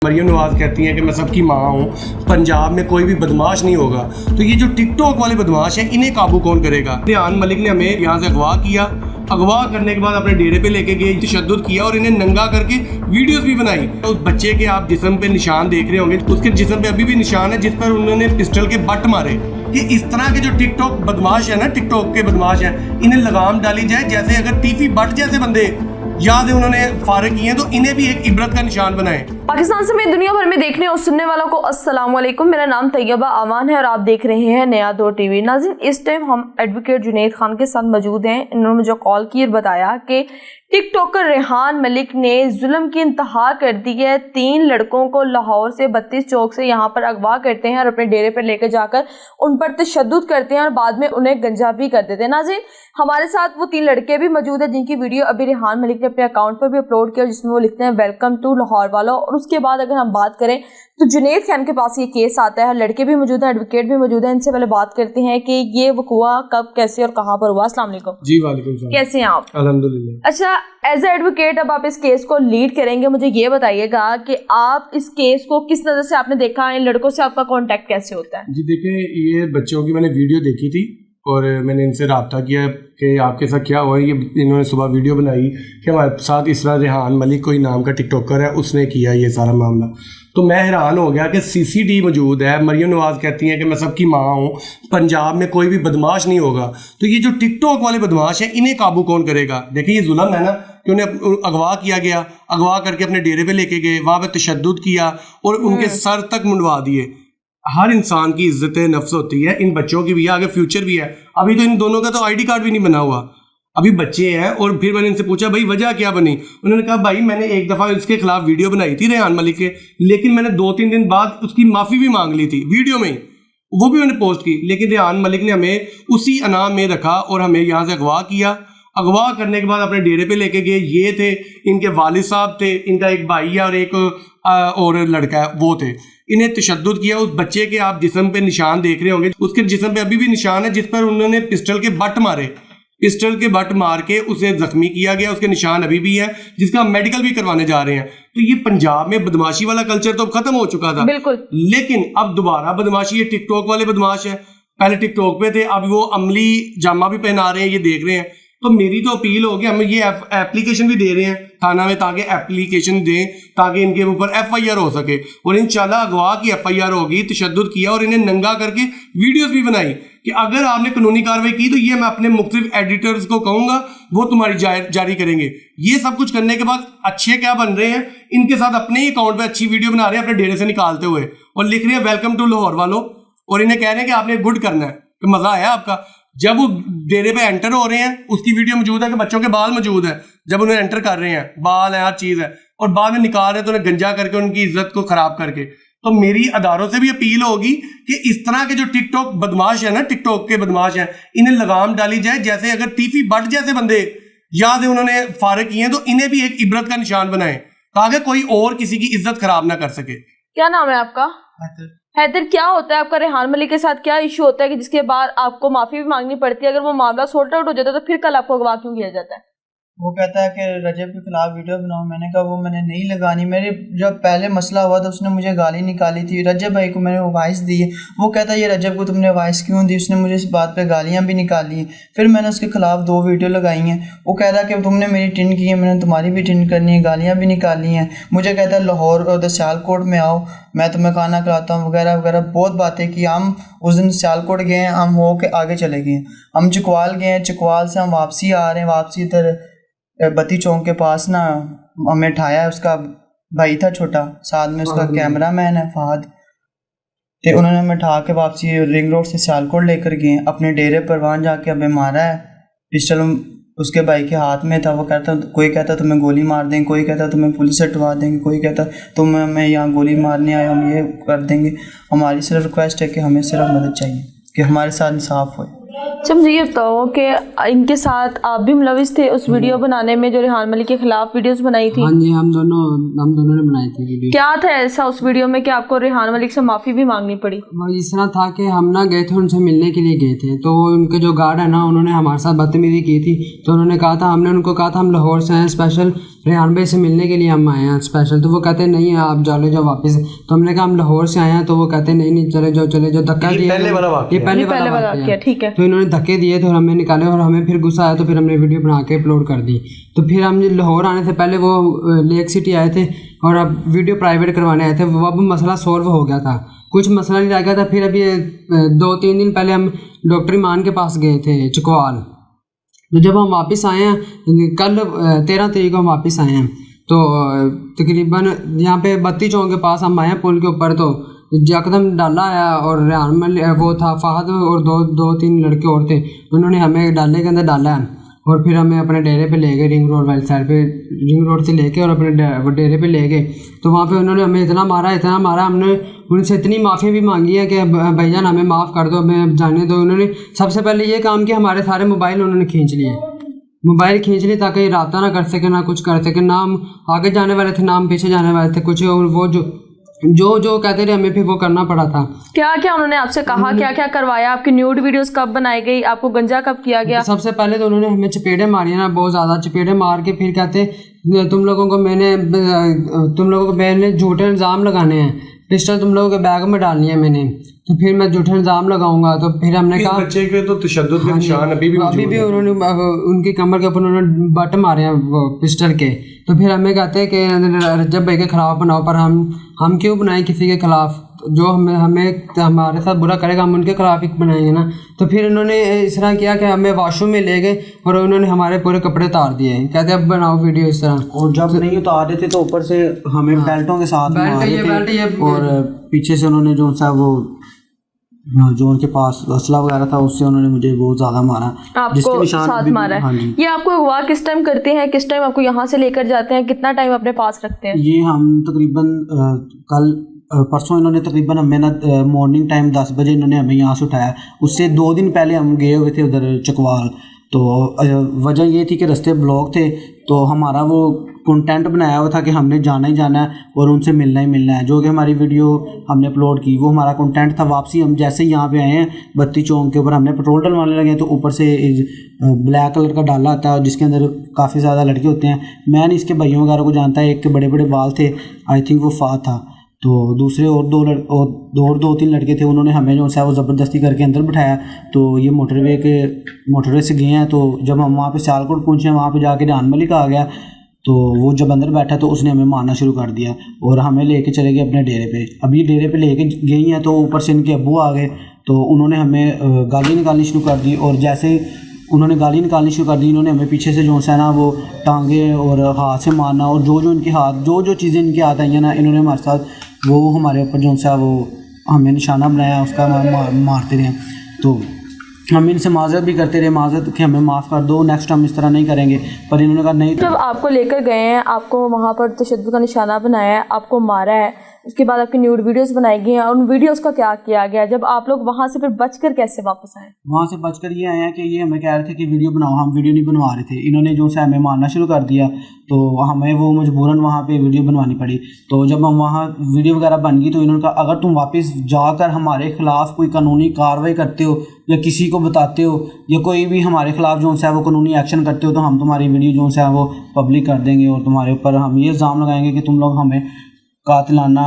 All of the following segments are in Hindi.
मरियम नवाज कहती हैं कि मैं सबकी माँ हूँ, पंजाब में कोई भी बदमाश नहीं होगा। तो ये जो टिकटॉक वाले बदमाश हैं, इन्हें काबू कौन करेगा? रेहान मलिक ने हमें यहाँ से अगवा किया, अगवा करने के बाद अपने डेरे पे लेके गए, तशद्दुद किया और इन्हें नंगा करके वीडियोस भी बनाई। उस बच्चे के आप जिस्म पे निशान देख रहे होंगे, उसके जिस्म पे अभी भी निशान है जिस पर उन्होंने पिस्टल के बट मारे। कि इस तरह के जो टिकटॉक बदमाश है ना, टिकटॉक के बदमाश हैं, इन्हें लगाम डाली जाए। जैसे अगर टीफी बट जैसे बंदे याद है उन्होंने फारिग किए, तो इन्हें भी एक इबरत का निशान बनाए। पाकिस्तान समेत दुनिया भर में देखने और सुनने वालों को अस्सलाम वालेकुम। मेरा नाम तैयबा अमान है और आप देख रहे हैं नया दौर टीवी। नाज़रीन, इस टाइम हम एडवोकेट जुनैद खान के साथ मौजूद हैं। इन्होंने मुझे कॉल की और बताया कि टिकटॉकर रेहान मलिक ने जुल्म की इंतहा कर दी है। 3 लड़कों को लाहौर से 32 चौक से यहाँ पर अगवा करते हैं और अपने डेरे पर लेकर जाकर उन पर तशद्दुद करते हैं और बाद में उन्हें गंजा भी कर देते हैं। नाज़रीन, हमारे साथ वो 3 लड़के भी मौजूद हैं जिनकी वीडियो अभी रेहान मलिक ने अपने अकाउंट पर भी अपलोड किया, जिसमें वो लिखते हैं वेलकम टू लाहौर वालों। और उसके बाद अगर हम बात करें तो जुनैद खान के पास ये केस आता है, लड़के भी मौजूद हैं, एडवोकेट भी मौजूद है। इनसे पहले बात करते हैं कि ये वक़ुआ कब, कैसे और कहाँ पर हुआ। अस्सलाम वालेकुम। जी वालेकुम सलाम। कैसे हैं आप? अल्हम्दुलिल्लाह। अच्छा, एज ए एडवोकेट अब आप इस केस को लीड करेंगे, मुझे ये बताइएगा कि आप इस केस को किस नज़र से आपने देखा, इन लड़कों से आपका कांटेक्ट कैसे होता है? जी देखिए, ये बच्चों की मैंने वीडियो देखी थी और मैंने इनसे रब्ता किया कि आपके साथ क्या हुआ। ये इन्होंने सुबह वीडियो बनाई कि हमारे साथ इस तरह रेहान मलिक कोई नाम का टिकटॉकर है, उसने किया ये सारा मामला। तो मैं हैरान हो गया कि सीसीडी मौजूद है। मरियम नवाज कहती हैं कि मैं सबकी माँ हूँ, पंजाब में कोई भी बदमाश नहीं होगा। तो ये जो टिकटॉक वाले बदमाश हैं, इन्हें काबू कौन करेगा? देखिए, ये जुल्म है ना कि उन्हें अगवा किया गया, अगवा करके अपने डेरे पे लेके गए, वहाँ पे तशद्दुद किया और उनके सर तक मुंडवा दिए। हर इंसान की इज्जत नफ्स होती है, इन बच्चों की भी है, आगे फ्यूचर भी है। अभी तो इन दोनों का तो आईडी कार्ड भी नहीं बना हुआ, अभी बच्चे हैं। और फिर मैंने इनसे पूछा भाई वजह क्या बनी? उन्होंने कहा भाई मैंने एक दफ़ा इसके खिलाफ वीडियो बनाई थी रेहान मलिक के, लेकिन मैंने 2-3 दिन बाद उसकी माफ़ी भी मांग ली थी वीडियो में, वो भी मैंने पोस्ट की। लेकिन रेहान मलिक ने हमें उसी अनाम में रखा और हमें यहाँ से अगवा किया। अगवा करने के बाद अपने डेरे पे लेके गए। ये थे इनके वालिद साहब थे, इनका एक भाई है और एक और लड़का है, वो थे। इन्हें तशद्दुद किया। उस बच्चे के आप जिस्म पे निशान देख रहे होंगे, उसके जिस्म पे अभी भी निशान है जिस पर उन्होंने पिस्टल के बट मारे। पिस्टल के बट मार के उसे जख्मी किया गया, उसके निशान अभी भी है, जिसका मेडिकल भी करवाने जा रहे हैं। तो ये पंजाब में बदमाशी वाला कल्चर तो खत्म हो चुका था, बिल्कुल। लेकिन अब दोबारा बदमाशी, ये टिकटॉक वाले बदमाश है। पहले टिकटॉक पे थे, अब वो अमली जामा भी पहना रहे हैं, ये देख रहे हैं। तो मेरी तो अपील होगी, हम ये एप्लीकेशन भी दे रहे हैं थाना में, ताकि एप्लीकेशन दें ताकि इनके ऊपर FIR हो सके। और इंशाल्लाह अगवा की FIR होगी, तशद्दुद किया और इन्हें नंगा करके वीडियोस भी बनाई कि अगर आपने कानूनी कार्रवाई की तो ये मैं अपने मुख्तलिफ एडिटर्स को कहूँगा, वो तुम्हारी जारी करेंगे। ये सब कुछ करने के बाद अच्छे क्या बन रहे हैं, इनके साथ अपने ही अकाउंट पर अच्छी वीडियो बना रहे हैं अपने डेरे से निकालते हुए, और लिख रहे हैं वेलकम टू लाहौर वालों, और इन्हें कह रहे हैं कि आपने गुड करना है। तो मज़ा आया आपका? जब वो डेरे पे एंटर हो रहे हैं, उसकी वीडियो मौजूद है कि बच्चों के बाल मौजूद है, जब उन्हें एंटर कर रहे हैं बाल है, हर चीज़ है, और बाद में निकाल रहे हैं तो उन्हें गंजा करके उनकी इज्जत को खराब करके। तो मेरी अदारों से भी अपील होगी कि इस तरह के जो टिकटॉक बदमाश है ना, टिकटॉक के बदमाश हैं, इन्हें लगाम डाली जाए। जैसे अगर टीफी बट जैसे बंदे याद है उन्होंने फारिग किए हैं, तो इन्हें भी एक इबरत का निशान बनाए ताकि कोई और किसी की इज्जत खराब ना कर सके। क्या नाम है आपका? हैदर, क्या होता है आपका रेहान मलिक के साथ? क्या इशू होता है कि जिसके बाद आपको माफी भी मांगनी पड़ती है? अगर वो मामला सॉर्ट आउट हो जाता है तो फिर कल आपको अगवा क्यों किया जाता है? वो कहता है कि रजब के खिलाफ वीडियो बनाओ। मैंने कहा वो मैंने नहीं लगानी। मेरे जब पहले मसला हुआ तो उसने मुझे गाली निकाली थी, रजब भाई को मैंने वॉइस दी है। वो कहता है ये रजब को तुमने वॉइस क्यों दी? उसने मुझे इस बात पे गालियां भी निकाली हैं। फिर मैंने उसके खिलाफ 2 वीडियो लगाई हैं। वो कह रहा है कि तुमने मेरी टिन की है, मैंने तुम्हारी भी टिन करनी है, गालियाँ भी निकाली हैं। मुझे कहता है लाहौर और सियालकोट में आओ, मैं तुम्हें खाना खिलाता हूँ, वगैरह वगैरह बहुत बातें की। हम उस दिन सियालकोट गए हैं, हम हो के आगे चले गए, हम चकवाल गए हैं, चकवाल से हम वापसी आ रहे हैं, वापसी इधर 32 चौक के पास ना हमें ठाया। उसका भाई था छोटा, साथ में उसका कैमरा मैन है फहद, तो उन्होंने हमें ठा के वापसी रिंग रोड से सियालकोट लेकर गए अपने डेरे पर। वहाँ जाके हमें मारा है। पिस्टल उसके भाई के हाथ में था। वो कहता, कोई कहता तुम्हें गोली मार देंगे, कोई कहता तुम्हें पुलिस से हटवा देंगे, कोई कहता तुम हमें यहाँ गोली मारने आए, हम ये कर देंगे। हमारी सिर्फ रिक्वेस्ट है कि हमें सिर्फ मदद चाहिए कि हमारे साथ इंसाफ हो। अच्छा मुझे ये बताओ कि इनके साथ आप भी मुलविस थे उस वीडियो बनाने में जो रेहान मलिक के खिलाफ वीडियोस बनाई थी? हाँ जी, हम दोनों ने बनाई थी वीडियो। क्या था ऐसा उस वीडियो में कि आपको रेहान मलिक से माफ़ी भी मांगनी पड़ी? इस तरह था कि हम ना गए थे उनसे मिलने के लिए गए थे, तो उनके जो गार्ड है ना उन्होंने हमारे साथ बदतमीजी की थी। तो उन्होंने कहा था, हमने उनको कहा था हम लाहौर से हैं, स्पेशल रेहान भाई से मिलने के लिए हम आए हैं स्पेशल। तो वो कहते नहीं आप चले जाओ वापस। तो हमने कहा हम लाहौर से आए हैं। तो वो कहते नहीं चले जाओ धक्का दिया। ये पहले वाला वाक़या, ठीक है। तो इन्होंने धक्के दिए तो हमें निकाले और हमें फिर गुस्सा आया, तो फिर हमने वीडियो बना के अपलोड कर दी। तो फिर हम लाहौर आने से पहले वो लेक सिटी आए थे और अब वीडियो प्राइवेट करवाने आए थे। वो अब मसला सॉल्व हो गया था, कुछ मसला नहीं रह गया था। फिर अभी 2-3 दिन पहले हम डॉक्टर ईमान के पास गए थे चकवाल। तो जब हम वापस आए हैं कल 13 तारीख को हम वापस आए हैं, तो तकरीबन यहाँ पे बत्ती चौक के पास हम आए हैं पुल के ऊपर। तो यकदम डाला आया और रेहान मलिक वो था फहद और दो तीन लड़के और थे, उन्होंने हमें डाले के अंदर डाला है और फिर हमें अपने डेरे पे ले गए, रिंग रोड वाली साइड पे, रिंग रोड से लेके और अपने डेरे पे ले गए। तो वहाँ पे उन्होंने हमें इतना मारा, हमने उनसे इतनी माफ़ी भी मांगी है कि भैया हमें माफ़ कर दो, हमें जाने दो। उन्होंने सबसे पहले ये काम किया, हमारे सारे मोबाइल उन्होंने खींच लिए ताकि रब्ता ना कर सके, ना कुछ कर सके, ना हम आगे जाने वाले थे ना हम पीछे जाने वाले थे कुछ। और वो जो कहते रहे हमें फिर वो करना पड़ा था। क्या क्या उन्होंने आपसे कहा, क्या क्या करवाया? आपकी न्यूड वीडियोस कब बनाई गई? आपको गंजा कब किया गया? सबसे पहले तो उन्होंने हमें चपेड़े मारी ना, बहुत ज़्यादा चपेड़े मार के फिर कहते तुम लोगों को मैंने झूठे इल्ज़ाम लगाने हैं, पिस्टल तुम लोगों के बैग में डालनी है मैंने, तो फिर मैं झूठे इल्ज़ाम लगाऊंगा। तो फिर हमने कहा बच्चे के तो तशद्दुद के निशान अभी भी उन्होंने उनकी कमर के ऊपर उन्होंने बट मारे हैं वो पिस्टल के। तो फिर हमें कहते हैं कि रजब भाई के खिलाफ बनाओ, पर हम क्यों बनाएं किसी के खिलाफ? जो हमें हमारे साथ बुरा करेगा हम उनके खिलाफ ही बनाएंगे ना। तो फिर उन्होंने इस तरह किया कि हमें वॉशरूम में ले गए और उन्होंने हमारे पूरे कपड़े उतार दिए, कहते अब बनाओ वीडियो इस तरह। और जब नहीं उतार रहे थे तो ऊपर से हमें बेल्टों के साथ मारे थे और पीछे से उन्होंने जो सा वो जो उनके पास असला वगैरह था उससे उन्होंने मुझे बहुत ज़्यादा मारा, जिसके निशान साथ मारा है। हाँ जी। ये आपको अगवा किस टाइम करते हैं, किस टाइम आपको यहाँ से लेकर जाते हैं, कितना टाइम अपने पास रखते हैं? ये हम तकरीबन परसों इन्होंने तकरीबन हमें ना मॉर्निंग टाइम 10 बजे इन्होंने हमें यहाँ से उठाया। उससे 2 दिन पहले हम गए हुए थे उधर चकवाल। तो वजह ये थी कि रास्ते ब्लॉक थे, तो हमारा वो कंटेंट बनाया हुआ था कि हमने जाना ही जाना है और उनसे मिलना ही मिलना है। जो कि हमारी वीडियो हमने अपलोड की वो हमारा कंटेंट था। वापसी हम जैसे ही यहाँ पे आए हैं बत्ती चौक के ऊपर हमने पेट्रोल डलवाने लगे, तो ऊपर से ब्लैक कलर का डाला आता है जिसके अंदर काफ़ी ज़्यादा लड़के होते हैं। मैं नहीं इसके भाइयों वगैरह को जानता है, एक के बड़े बड़े बाल थे, आई थिंक वो फात था। तो दूसरे और 2-3 लड़के थे, उन्होंने हमें जो है वो ज़बरदस्ती करके अंदर बिठाया। तो ये मोटरवे से गए हैं। तो जब हम वहाँ पे सियालकोट पहुँचे, वहाँ पे जाके रेहान मलिक आ गया, तो वो जब अंदर बैठा तो उसने हमें मारना शुरू कर दिया और हमें लेके चले गए अपने डेरे पे। अभी डेरे पे लेके गई हैं तो ऊपर से इनके अब्बू आ गए, तो उन्होंने हमें गाली निकालनी शुरू कर दी। और जैसे उन्होंने गाली निकालनी शुरू कर दी, इन्होंने हमें पीछे से जो है ना वो टांगे और हाथ से मारना, और जो इनके हाथ जो चीज़ें इनके हाथ आई हैं ना, इन्होंने हमारे साथ वो हमारे ऊपर जो है वो हमें निशाना बनाया, उसका मारते रहे। तो हम इनसे माजरत भी करते रहे, माजरत कि हमें माफ़ कर दो, नेक्स्ट हम इस तरह नहीं करेंगे, पर इन्होंने कहा नहीं। जब आपको लेकर गए हैं, आपको वहाँ पर तशद्दुद का निशाना बनाया है, आपको मारा है, उसके बाद आपकी न्यूड वीडियोस बनाई गई हैं, और उन वीडियोस का क्या किया गया? जब आप लोग वहाँ से फिर बचकर कैसे वापस आए? वहाँ से बचकर ये आए हैं कि ये हमें कह रहे थे कि वीडियो बनाओ, हम वीडियो नहीं बनवा रहे थे। इन्होंने जो है हमें मारना शुरू कर दिया, तो हमें वो मजबूरन वहाँ पे वीडियो बनवानी पड़ी। तो जब हम वहाँ वीडियो वगैरह बन गई तो इन्होंने कहा अगर तुम वापस जाकर हमारे खिलाफ कोई कानूनी कार्रवाई करते हो या किसी को बताते हो या कोई भी हमारे खिलाफ जो है वो कानूनी एक्शन करते हो, तो हम तुम्हारी वीडियो जो है वो पब्लिक कर देंगे और तुम्हारे ऊपर हम ये इल्ज़ाम लगाएंगे कि तुम लोग हमें कातिलाना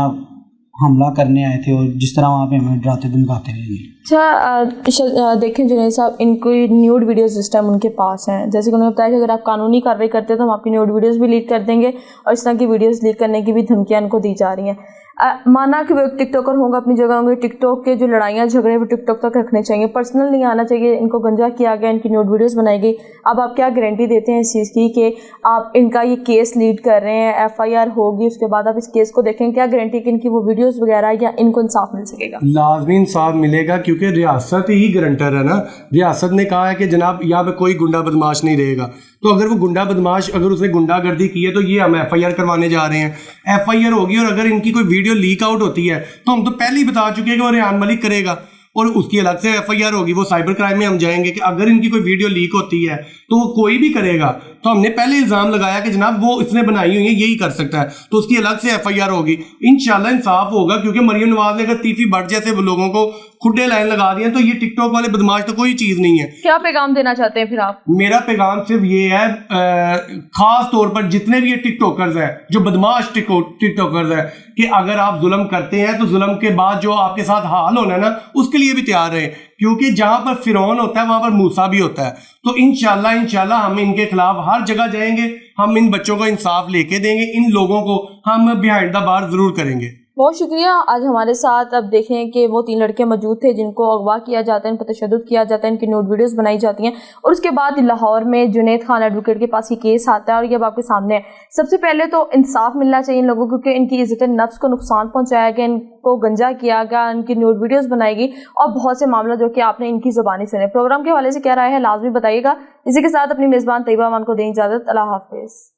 हमला करने आए थे और जिस तरह वहाँ पे हमें डराते धमकाते रहेंगे। अच्छा देखें जुनैद साहब, इनको न्यूड वीडियोस इस टाइम उनके पास हैं, जैसे कि उन्होंने बताया कि अगर आप कानूनी कार्रवाई करते हैं तो हम आपकी न्यूड वीडियोस भी लीक कर देंगे, और इस तरह की वीडियोस लीक करने की भी धमकियाँ इनको दी जा रही हैं। माना कि वो टिकटॉकर होंगे, अपनी जगह होंगे, टिकटॉक के जो लड़ाइयाँ झगड़े वो टिकटॉक तक रखने चाहिए, पर्सनल नहीं आना चाहिए। इनको गंजा किया गया, इनकी न्यूड वीडियोस बनाई गई, अब आप क्या गारंटी देते हैं इस चीज़ की कि आप इनका ये केस लीड कर रहे हैं, FIR होगी, उसके बाद आप इस केस को देखें, क्या गारंटी कि इनकी वो वीडियोस वगैरह या इनको इंसाफ मिल सकेगा? लाजमी इंसाफ मिलेगा, क्योंकि रियासत ही गारंटर है ना। रियासत ने कहा है कि जनाब यहाँ पे कोई गुंडा बदमाश नहीं रहेगा, तो अगर वो गुंडा बदमाश अगर उसने गुंडागर्दी की है तो ये हम FIR करवाने जा रहे हैं, FIR होगी। और अगर इनकी कोई वीडियो लीक आउट होती है तो हम तो पहले ही बता चुके हैं कि वो रेहान मलिक करेगा। और उसकी अलग से FIR होगी, वो साइबर क्राइम में हम जाएंगे कि अगर इनकी कोई वीडियो लीक होती है तो वो कोई भी करेगा तो हमने पहले इल्ज़ाम लगाया कि जनाब वो इसने बनाई हुई है, यही कर सकता है, तो उसकी अलग से FIR होगी। इंशाल्लाह इंसाफ होगा, क्योंकि मरियम नवाज ने अगर तीफी भट्ट जैसे लोगों को खुड्डे लाइन लगा दिए तो ये टिकटॉक वाले बदमाश तो कोई चीज़ नहीं है। क्या पैगाम देना चाहते हैं फिर आप? मेरा पैगाम सिर्फ ये है, खास तौर पर जितने भी ये टिकटॉकर्स हैं, जो बदमाश टिकटॉकर्स हैं, कि अगर आप जुल्म करते हैं तो जुल्म के बाद जो आपके साथ हाल होना है ना, उसके लिए भी तैयार रहें, क्योंकि जहां पर फिरौन होता है वहां पर मूसा भी होता है। तो इंशाल्लाह हम इनके खिलाफ हर जगह जाएंगे, हम इन बच्चों को इंसाफ लेके देंगे, इन लोगों को हम बिहाइंड द बार जरूर करेंगे। बहुत शुक्रिया। आज हमारे साथ अब देखें कि वो 3 लड़के मौजूद थे जिनको अगवा किया जाता है, इन पर तशद्दुद किया जाता है, इनकी न्यूड वीडियोस बनाई जाती हैं और उसके बाद लाहौर में जुनैद खान एडवोकेट के पास ये केस आता है और ये अब आपके सामने है। सबसे पहले तो इंसाफ मिलना चाहिए इन लोगों को, क्योंकि इनकी इज्जत नफ्स को नुकसान पहुंचाया गया, इनको गंजा किया गया, इनकी न्यूड वीडियोज़ बनाई गई और बहुत से मामला जो कि आपने इनकी ज़ुबानी सुने। प्रोग्राम के हवाले से क्या राय है लाजमी बताइएगा। इसी के साथ अपनी मेज़बान तैयबा अमान को दें इजाज़त। अल्लाह हाफिज़।